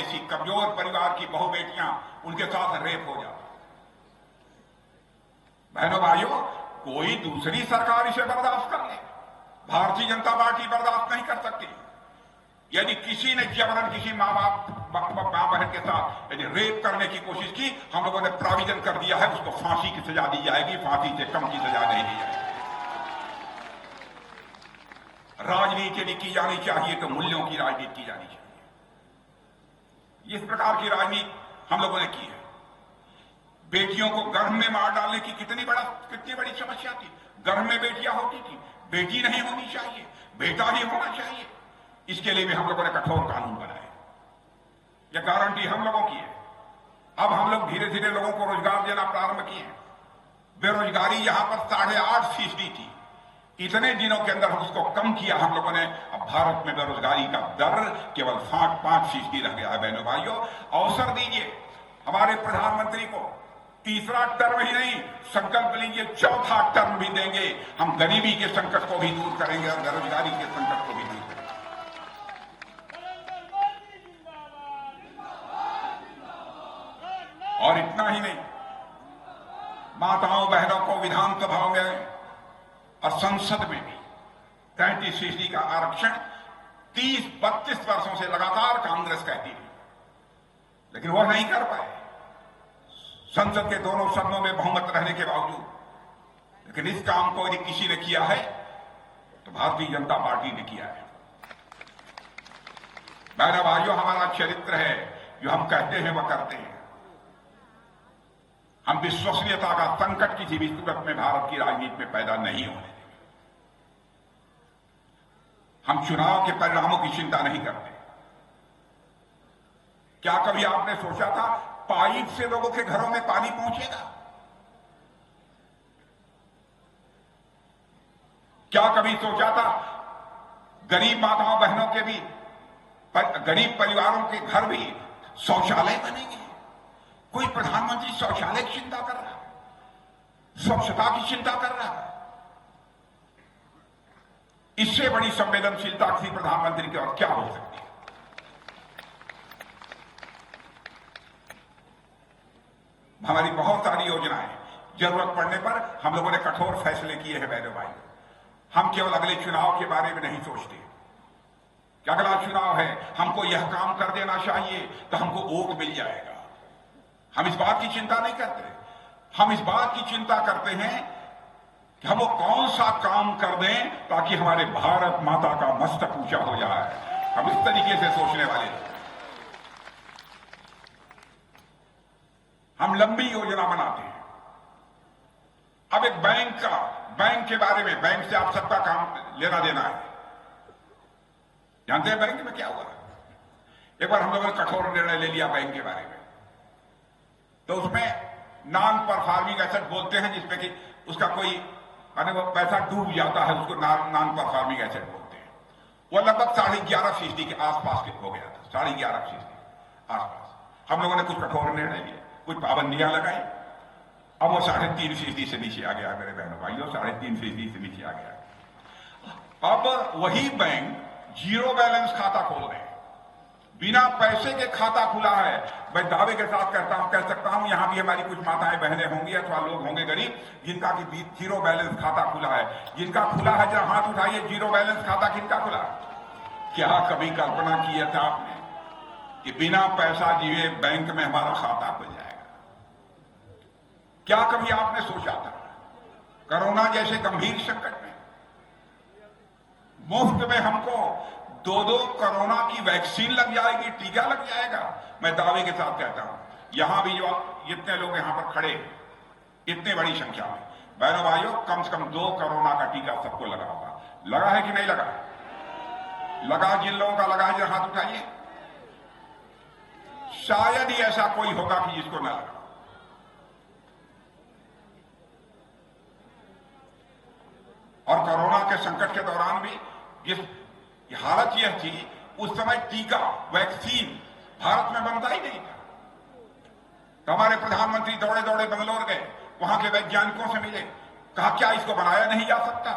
जैसी कमजोर परिवार की बहु बेटियां उनके साथ रेप हो जाता। बहनों भाइयों, कोई दूसरी सरकार इसे बर्दाश्त कर ले, भारतीय जनता पार्टी बर्दाश्त नहीं कर सकती। यदि किसी ने जबरन किसी मां बहन के साथ यदि रेप करने की कोशिश की, हम लोगों ने प्रोविजन कर दिया है उसको फांसी की सजा दी जाएगी, फांसी से कम की सजा नहीं दी जाएगी। राजनीति यदि की जानी चाहिए तो मूल्यों की राजनीति की जानी चाहिए। इस प्रकार की राजनीति हम लोगों ने की है। बेटियों को गर्भ में मार डालने की कितनी बड़ी समस्या थी। गर्भ में बेटियां होती थी, बेटी नहीं होनी चाहिए, बेटा ही होना चाहिए। इसके लिए भी हम लोगों ने कठोर कानून बनाए। यह गारंटी हम लोगों की है। अब हम लोग धीरे धीरे लोगों को रोजगार देना प्रारंभ किए हैं। बेरोजगारी यहां पर 8.5% थी, इतने दिनों के अंदर उसको कम किया हम लोगों ने। अब भारत में बेरोजगारी का दर केवल 5% रह गया है। बहनों भाइयों, अवसर दीजिए हमारे प्रधानमंत्री को। तीसरा टर्म ही नहीं, संकल्प लीजिए चौथा टर्म भी देंगे। हम गरीबी के संकट को भी दूर करेंगे और बेरोजगारी के संकट को भी दूर करेंगे। और इतना ही नहीं, माताओं बहनों को विधानसभा में और संसद में भी 33% का आरक्षण 30-32 वर्षों से लगातार कांग्रेस कहती थी, लेकिन वह नहीं कर पाए संसद के दोनों सदनों में बहुमत रहने के बावजूद। लेकिन इस काम को यदि किसी ने किया है तो भारतीय जनता पार्टी ने किया है। बहनों भाइयों, हमारा चरित्र है, जो हम कहते हैं वह करते हैं। हम विश्वसनीयता का संकट किसी भी सूरत में भारत की राजनीति में पैदा नहीं होने देंगे। हम चुनाव के परिणामों की चिंता नहीं करते। क्या कभी आपने सोचा था पाइप से लोगों के घरों में पानी पहुंचेगा? क्या कभी सोचा था गरीब माताओं बहनों के भी, गरीब परिवारों के घर भी शौचालय बनेंगे? कोई प्रधानमंत्री शौचालय की चिंता कर रहा है, स्वच्छता की चिंता कर रहा है? इससे बड़ी संवेदनशीलता किसी प्रधानमंत्री की और क्या हो सकती है? हमारी बहुत सारी योजनाएं, जरूरत पड़ने पर हम लोगों ने कठोर फैसले किए हैं। बहनों भाई, हम केवल अगले चुनाव के बारे में नहीं सोचते कि अगला चुनाव है, हमको यह काम कर देना चाहिए तो हमको वोट मिल जाएगा। हम इस बात की चिंता नहीं करते। हम इस बात की चिंता करते हैं कि हम वो कौन सा काम कर दें ताकि हमारे भारत माता का मस्तक ऊंचा हो जाए। हम इस तरीके से सोचने वाले हैं। हम लंबी योजना बनाते हैं। अब एक बैंक के बारे में, बैंक से आप सबका काम लेना देना है। जानते हैं बैंक में क्या हुआ? एक बार हम लोगों ने कठोर निर्णय ले लिया बैंक के बारे में, तो उसमें नॉन परफॉर्मिंग एसेट बोलते हैं, जिसमें कि उसका कोई वो पैसा डूब जाता है, उसको नॉन परफॉर्मिंग एसेट बोलते हैं। वो लगभग 11.5% के आसपास हो गया था, 11.5% आसपास। हम लोगों ने कुछ कठोर निर्णय लिए, कुछ पाबंदियां लगाई। अब वो 3.5% से नीचे आ गया। मेरे बहनों भाइयों, 3.5% से नीचे आ गया। अब वही बैंक जीरो बैलेंस खाता खोल रहे हैं, बिना पैसे के खाता खुला है। मैं दावे के साथ कह सकता हूं, यहां भी हमारी कुछ माताएं बहनें होंगी अथवा लोग होंगे गरीब, जिनका कि जीरो बैलेंस खाता खुला है। जिनका खुला है जरा हाथ उठाइए, जीरो बैलेंस खाता किनका खुला है? क्या कभी कल्पना की था आपने कि बिना पैसा दिए बैंक में हमारा खाता खुल जाएगा? क्या कभी आपने सोचा था? कोरोना जैसे गंभीर संकट में मुफ्त में हमको 2 कोरोना की वैक्सीन लग जाएगी, टीका लग जाएगा। मैं दावे के साथ कहता हूं, यहां भी जो जितने लोग यहां पर खड़े, इतनी बड़ी संख्या में बहनों भाइयों, कम से कम 2 कोरोना का टीका सबको लगा होगा। लगा है कि नहीं लगा? लगा? जिन लोगों का लगा है जरा हाथ उठाइए। शायद ही ऐसा कोई होगा कि जिसको न लगा। और कोरोना के संकट के दौरान भी जिस हालत यह थी, उस समय टीका, वैक्सीन भारत में बनता ही नहीं था। तो हमारे प्रधानमंत्री दौड़े दौड़े बंगलौर गए, वहां के वैज्ञानिकों से मिले, कहा क्या इसको बनाया नहीं जा सकता?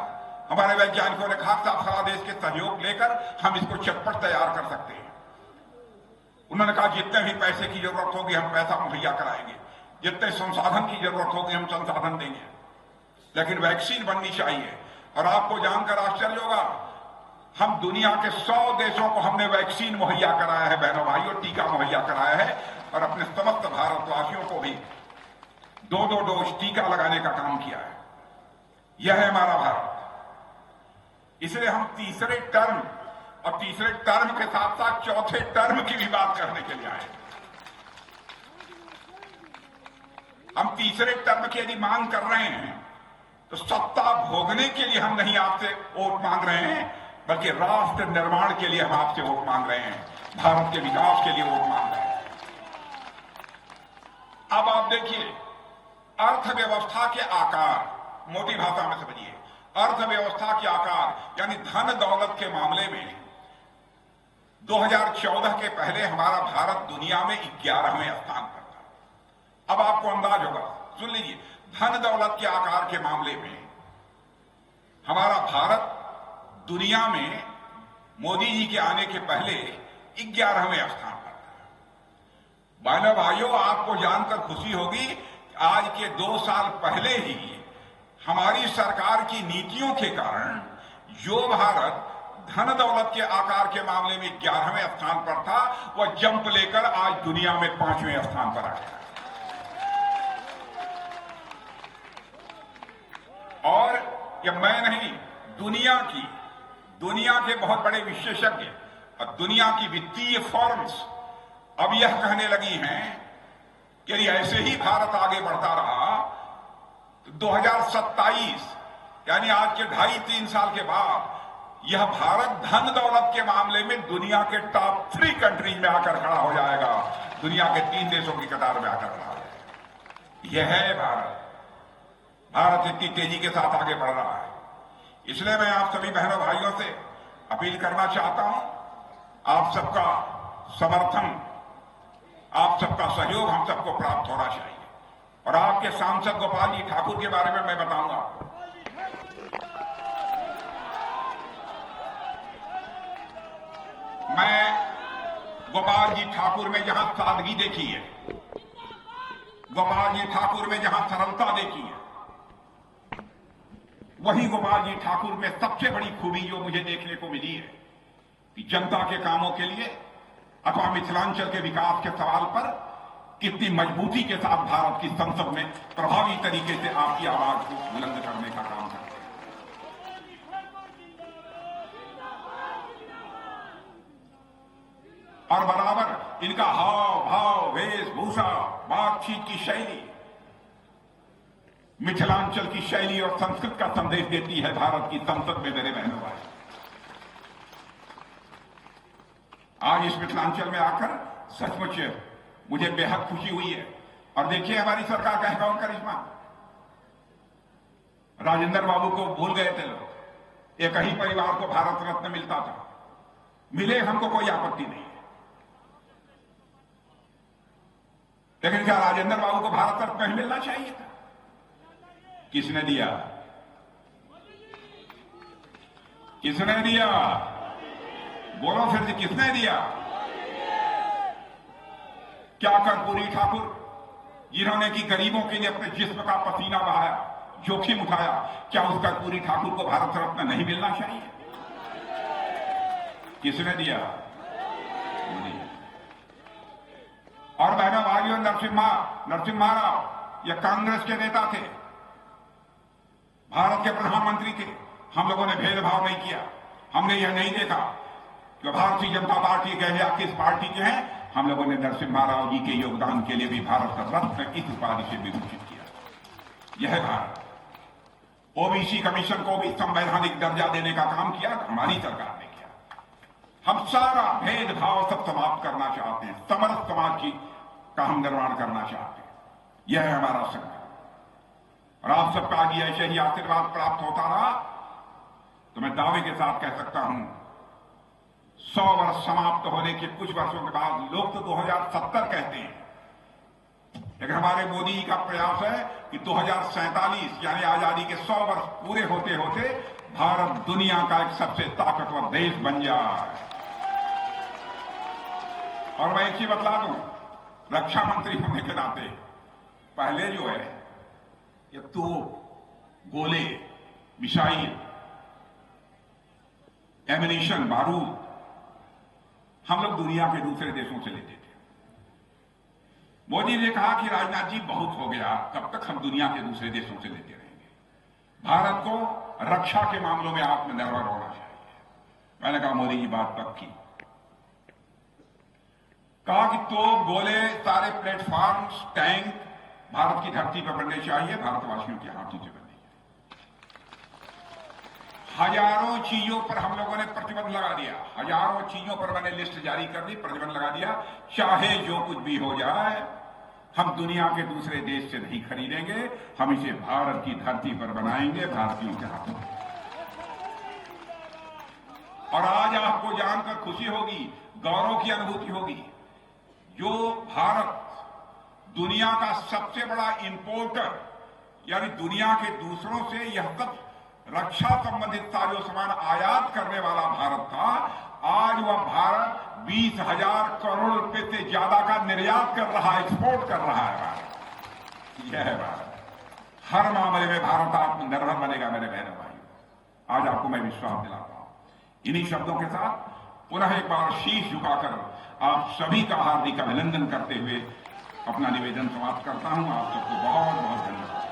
हमारे वैज्ञानिकों ने कहा सारा देश के सहयोग लेकर हम इसको चटपट तैयार कर सकते हैं। उन्होंने कहा जितने भी पैसे की जरूरत होगी हम पैसा मुहैया कराएंगे, जितने संसाधन की जरूरत होगी हम संसाधन देंगे, लेकिन वैक्सीन बननी चाहिए। और आपको जानकर आश्चर्य होगा, हम दुनिया के 100 देशों को हमने वैक्सीन मुहैया कराया है बहनों भाइयों, टीका मुहैया कराया है, और अपने समस्त भारतवासियों को भी 2-2 डोज टीका लगाने का काम किया है। यह है हमारा भारत। इसलिए हम तीसरे टर्म और तीसरे टर्म के साथ साथ चौथे टर्म की भी बात करने के लिए आए। हम तीसरे टर्म की यदि मांग कर रहे हैं तो सत्ता भोगने के लिए हम नहीं आपसे वोट मांग रहे हैं, बल्कि राष्ट्र निर्माण के लिए हम आपसे वोट मांग रहे हैं, भारत के विकास के लिए वोट मांग रहे हैं। अब आप देखिए, अर्थव्यवस्था के आकार, मोटी भाषा में समझिए, अर्थव्यवस्था के आकार यानी धन दौलत के मामले में 2014 के पहले हमारा भारत दुनिया में 11वें स्थान पर था। अब आपको अंदाज होगा, सुन लीजिए, धन दौलत के आकार के मामले में हमारा भारत दुनिया में मोदी जी के आने के पहले 11वें स्थान पर था। बहनों भाइयों, आपको जानकर खुशी होगी कि आज के 2 साल पहले ही हमारी सरकार की नीतियों के कारण जो भारत धन दौलत के आकार के मामले में 11वें स्थान पर था, वह जंप लेकर आज दुनिया में 5वें स्थान पर आ गया। और यह मैं नहीं, दुनिया के बहुत बड़े विशेषज्ञ और दुनिया की वित्तीय फर्म्स अब यह कहने लगी हैं कि यदि ऐसे ही भारत आगे बढ़ता रहा तो 2027 यानी आज के 2.5-3 साल के बाद यह भारत धन दौलत के मामले में दुनिया के टॉप 3 कंट्रीज में आकर खड़ा हो जाएगा, दुनिया के 3 देशों की कतार में आकर खड़ा हो जाएगा। यह है भारत। भारत इतनी तेजी के साथ आगे बढ़ रहा है। इसलिए मैं आप सभी बहनों भाइयों से अपील करना चाहता हूं, आप सबका समर्थन, आप सबका सहयोग हम सबको प्राप्त होना चाहिए। और आपके सांसद गोपाल जी ठाकुर के बारे में मैं बताऊंगा आपको। मैं गोपाल जी ठाकुर में जहां सादगी देखी है, गोपाल जी ठाकुर में जहां सरलता देखी है, वही गोपाल जी ठाकुर में सबसे बड़ी खूबी जो मुझे देखने को मिली है कि जनता के कामों के लिए अथवा मिथिलांचल के विकास के सवाल पर कितनी मजबूती के साथ भारत की संसद में प्रभावी तरीके से आपकी आवाज को बुलंद करने का काम करते हैं। और बराबर इनका हाव भाव, वेशभूषा, बातचीत की शैली मिथिलांचल की शैली और संस्कृत का संदेश देती है भारत की संसद में। मेरे बहनों भाई, आज इस मिथिलांचल में आकर सचमुच मुझे बेहद खुशी हुई है। और देखिए, हमारी सरकार का है करिश्मा। राजेंद्र बाबू को भूल गए थे लोग, एक ही परिवार को भारत रत्न मिलता था, मिले, हमको कोई आपत्ति नहीं है, लेकिन क्या राजेंद्र बाबू को भारत रत्न नहीं मिलना चाहिए था? किसने दिया? किसने दिया? बोलो फिर से, किसने दिया? क्या कर्पूरी ठाकुर, जिन्होंने की गरीबों के लिए अपने जिस्म का पसीना बहाया, जोखिम उठाया, क्या उस कर्पूरी ठाकुर को भारत रत्न नहीं मिलना चाहिए? किसने दिया? और बहनों भाइयों, नरसिम्हा राव ये कांग्रेस के नेता थे, भारत के प्रधानमंत्री थे। हम लोगों ने भेदभाव नहीं किया, हमने यह नहीं देखा कि भारतीय जनता पार्टी के या किस पार्टी के हैं। हम लोगों ने नरसिम्हा राव जी के योगदान के लिए भी भारत का रत्न इस उपाधि से विभूषित किया। यह भारत ओबीसी कमीशन को भी संवैधानिक दर्जा देने का काम किया, हमारी सरकार ने किया। हम सारा भेदभाव सब समाप्त करना चाहते हैं, समरस समाज का हम निर्माण करना चाहते हैं। यह है हमारा संकल्प। और आप सबका आगे ऐसे ही आशीर्वाद प्राप्त होता रहा तो मैं दावे के साथ कह सकता हूं, 100 वर्ष समाप्त होने के कुछ वर्षों के बाद, लोग तो 2070 कहते हैं, लेकिन हमारे मोदी जी का प्रयास है कि 2047 यानी आजादी के 100 वर्ष पूरे होते होते भारत दुनिया का एक सबसे ताकतवर देश बन जाए। और मैं एक चीज बतला दूं, रक्षा मंत्री होने के नाते पहले जो है ये तो गोले, मिसाइल, एमिनेशन, बारूद हम लोग दुनिया के दूसरे देशों से लेते थे। मोदी ने कहा कि राजनाथ जी बहुत हो गया, कब तक हम दुनिया के दूसरे देशों से लेते रहेंगे, भारत को रक्षा के मामलों में आत्मनिर्भर होना चाहिए। मैंने कहा मोदी जी बात पक्की। कहा कि तो गोले, सारे प्लेटफॉर्म्स, टैंक भारत की धरती पर बनने चाहिए, भारतवासियों के हाथों से बनने चाहिए। हजारों चीजों पर हम लोगों ने प्रतिबंध लगा दिया, हजारों चीजों पर मैंने लिस्ट जारी कर दी, प्रतिबंध लगा दिया। चाहे जो कुछ भी हो जाए, हम दुनिया के दूसरे देश से नहीं खरीदेंगे, हम इसे भारत की धरती पर बनाएंगे, भारतीयों के हाथों में। और आज आपको जानकर खुशी होगी, गौरव की अनुभूति होगी, जो भारत दुनिया का सबसे बड़ा इंपोर्टर, यानी दुनिया के दूसरों से यह सब रक्षा संबंधित साजो सामान आयात करने वाला भारत था, आज वह भारत 20,000 करोड़ रुपए से ज्यादा का निर्यात कर रहा है, एक्सपोर्ट कर रहा है भारत। यह है भारत। हर मामले में भारत आत्मनिर्भर बनेगा मेरे बहनों भाइयों, आज आपको मैं विश्वास दिलाता हूं। इन्हीं शब्दों के साथ पुनः एक बार शीश झुकाकर आप सभी का हार्दिक अभिनंदन करते हुए अपना निवेदन समाप्त करता हूं। आप सबको बहुत बहुत धन्यवाद।